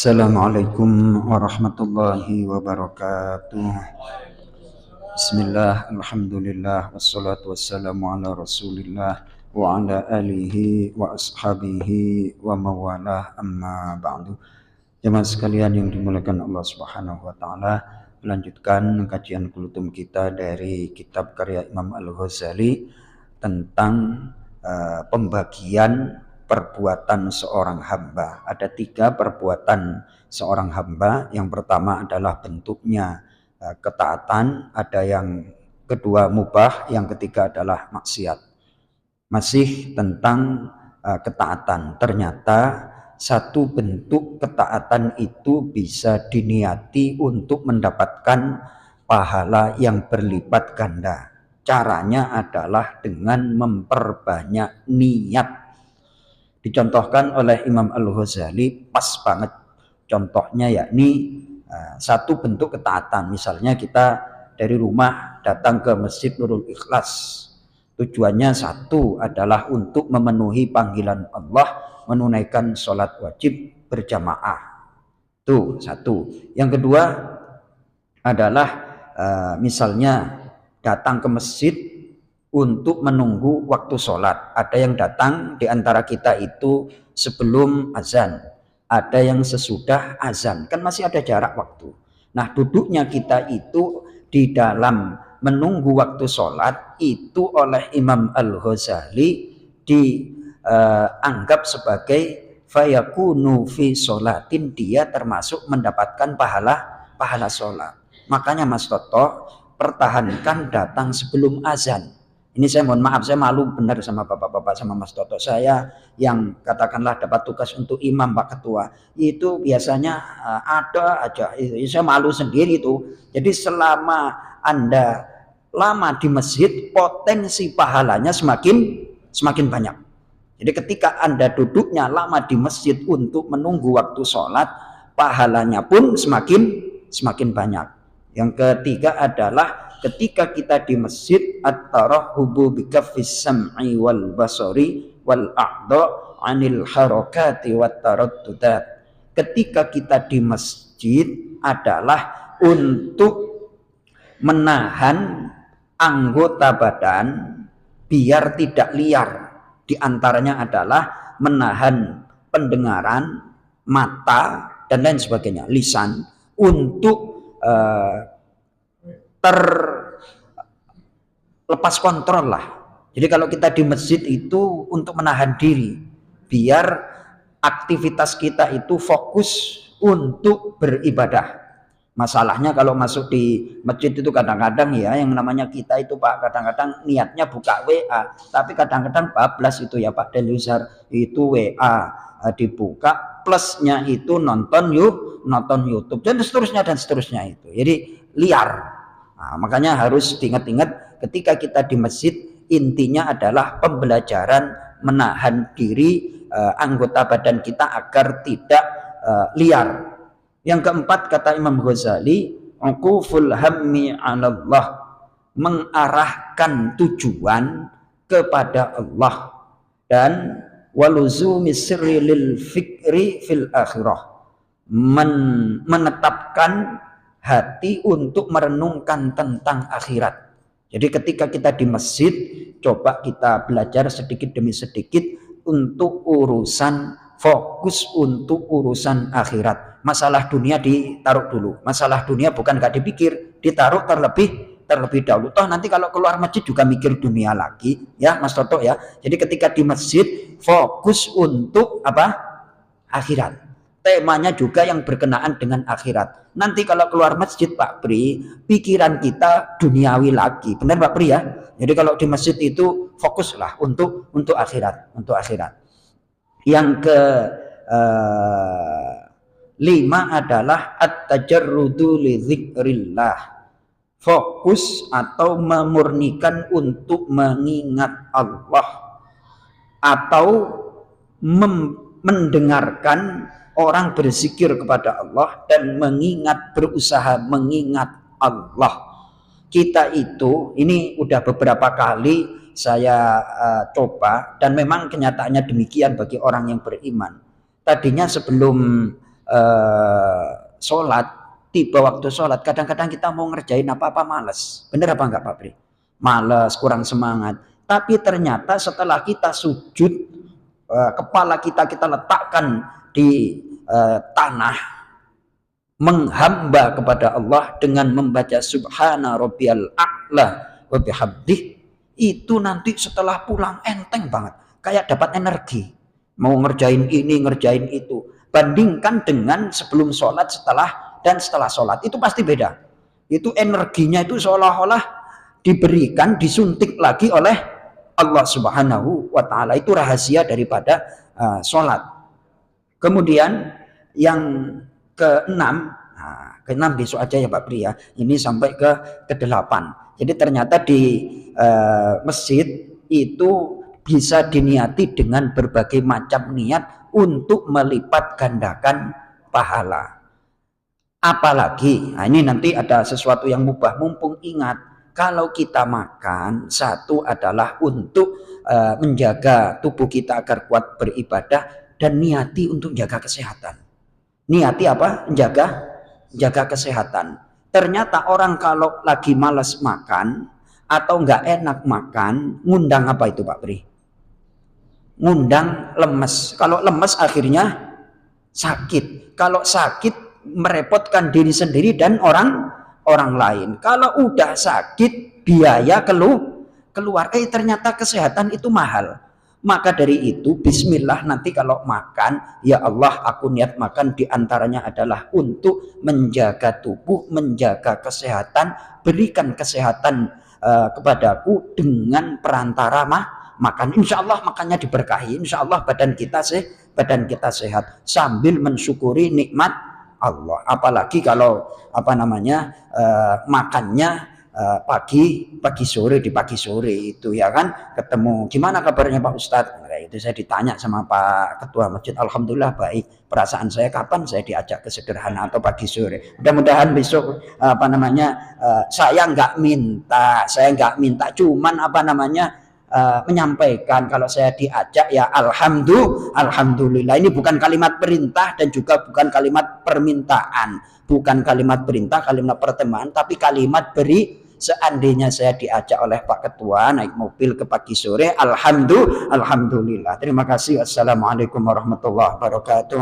Assalamualaikum warahmatullahi wabarakatuh. Bismillah, alhamdulillah, wassalatu wassalamu ala rasulillah wa ala alihi wa ashabihi wa mawalah, amma ba'du. Jemaah sekalian yang dimuliakan Allah Subhanahu wa taala, melanjutkan kajian kultum kita dari kitab karya Imam Al-Ghazali tentang pembagian perbuatan seorang hamba. Ada 3 perbuatan seorang hamba. Yang pertama adalah bentuknya ketaatan, ada yang kedua mubah, yang ketiga adalah maksiat. Masih tentang ketaatan. Ternyata satu bentuk ketaatan itu bisa diniati untuk mendapatkan pahala yang berlipat ganda. Caranya adalah dengan memperbanyak niat. Dicontohkan oleh Imam Al-Ghazali pas banget contohnya, yakni satu bentuk ketaatan. Misalnya kita dari rumah datang ke Masjid Nurul Ikhlas, tujuannya satu adalah untuk memenuhi panggilan Allah, menunaikan sholat wajib berjamaah. Itu satu. Yang kedua adalah misalnya datang ke masjid untuk menunggu waktu sholat. Ada yang datang di antara kita itu sebelum azan, ada yang sesudah azan, kan masih ada jarak waktu. Nah, duduknya kita itu di dalam menunggu waktu sholat itu oleh Imam Al-Ghazali dianggap sebagai fayakunu fi sholatin, dia termasuk mendapatkan pahala sholat. Makanya Mas Toto, pertahankan datang sebelum azan. Ini saya mohon maaf, saya malu benar sama bapak-bapak, sama Mas Toto. Saya yang katakanlah dapat tugas untuk imam Pak Ketua, itu biasanya ada aja. Saya malu sendiri itu. Jadi selama Anda lama di masjid, potensi pahalanya semakin banyak. Jadi ketika Anda duduknya lama di masjid untuk menunggu waktu sholat, pahalanya pun semakin banyak. Yang ketiga adalah ketika kita di masjid, at-tarahubu bikaffis sam'i wal basari wal a'dha 'anil harakati wat taraddudat. Ketika kita di masjid adalah untuk menahan anggota badan biar tidak liar. Di antaranya adalah menahan pendengaran, mata, dan lain sebagainya, lisan, untuk terlepas kontrol lah. Jadi kalau kita di masjid itu untuk menahan diri biar aktivitas kita itu fokus untuk beribadah. Masalahnya kalau masuk di masjid itu kadang-kadang ya, yang namanya kita itu Pak, kadang-kadang niatnya buka WA, tapi kadang-kadang bablas itu ya Pak Delusar, itu WA dibuka, plusnya itu nonton YouTube dan seterusnya itu. Jadi liar. Nah, makanya harus diingat-ingat ketika kita di masjid, intinya adalah pembelajaran menahan diri anggota badan kita agar tidak liar. Yang keempat, kata Imam Ghazali, uquful hammi 'alallah, mengarahkan tujuan kepada Allah, dan waluzumi sirri lil fikri fil akhirah, menetapkan hati untuk merenungkan tentang akhirat. Jadi ketika kita di masjid, coba kita belajar sedikit demi sedikit untuk urusan, fokus untuk urusan akhirat. Masalah dunia ditaruh dulu. Masalah dunia bukan gak dipikir, ditaruh terlebih dahulu. Toh nanti kalau keluar masjid juga mikir dunia lagi, ya Mas Toto ya. Jadi ketika di masjid fokus untuk apa? Akhirat. Temanya juga yang berkenaan dengan akhirat. Nanti kalau keluar masjid Pak Pri, pikiran kita duniawi lagi. Benar Pak Pri ya? Jadi kalau di masjid itu fokuslah untuk akhirat, untuk akhirat. Yang ke 5 adalah at-tajarrudu li dzikrillah. Fokus atau memurnikan untuk mengingat Allah, atau mendengarkan orang berzikir kepada Allah dan berusaha mengingat Allah. Kita itu, ini udah beberapa kali saya coba, dan memang kenyataannya demikian bagi orang yang beriman. Tadinya sebelum sholat, tiba waktu sholat, kadang-kadang kita mau ngerjain apa-apa males. Bener apa enggak Pak Pri? Males, kurang semangat. Tapi ternyata setelah kita sujud, kepala kita letakkan di tanah, menghamba kepada Allah dengan membaca subhana rabbiyal a'la wa bihamdih, itu nanti setelah pulang enteng banget, kayak dapat energi mau ngerjain ini ngerjain itu. Bandingkan dengan sebelum sholat, setelah dan setelah sholat, itu pasti beda. Itu energinya itu seolah-olah diberikan, disuntik lagi oleh Allah Subhanahu wa ta'ala. Itu rahasia daripada sholat. Kemudian yang keenam, keenam besok aja ya Pak Pri ya, ini sampai ke-8. Jadi ternyata di masjid itu bisa diniati dengan berbagai macam niat untuk melipat gandakan pahala. Apalagi, nah ini nanti ada sesuatu yang mubah, mumpung ingat, kalau kita makan, satu adalah untuk menjaga tubuh kita agar kuat beribadah, dan niati untuk jaga kesehatan. Niati apa? Jaga kesehatan. Ternyata orang kalau lagi malas makan atau nggak enak makan, ngundang apa itu Pak Pri? Ngundang lemes. Kalau lemes akhirnya sakit. Kalau sakit merepotkan diri sendiri dan orang lain. Kalau udah sakit, biaya keluar. Ternyata kesehatan itu mahal. Maka dari itu bismillah, nanti kalau makan, ya Allah aku niat makan diantaranya adalah untuk menjaga tubuh, menjaga kesehatan, berikan kesehatan kepadaku dengan perantara makan. Insya Allah makannya diberkahi, insya Allah badan kita sehat sambil mensyukuri nikmat Allah. Apalagi kalau makannya pagi sore, di pagi sore itu ya kan, ketemu gimana kabarnya Pak Ustadz, nah, itu saya ditanya sama Pak Ketua Masjid, alhamdulillah baik, perasaan saya kapan saya diajak ke sederhana atau pagi sore. Mudah-mudahan besok saya nggak minta, cuman menyampaikan kalau saya diajak ya alhamdulillah. Ini bukan kalimat perintah dan juga bukan kalimat permintaan, bukan kalimat perintah, kalimat pertemanan, tapi kalimat beri. Seandainya saya diajak oleh Pak Ketua naik mobil ke pagi sore, alhamdulillah. Terima kasih. Assalamualaikum warahmatullahi wabarakatuh.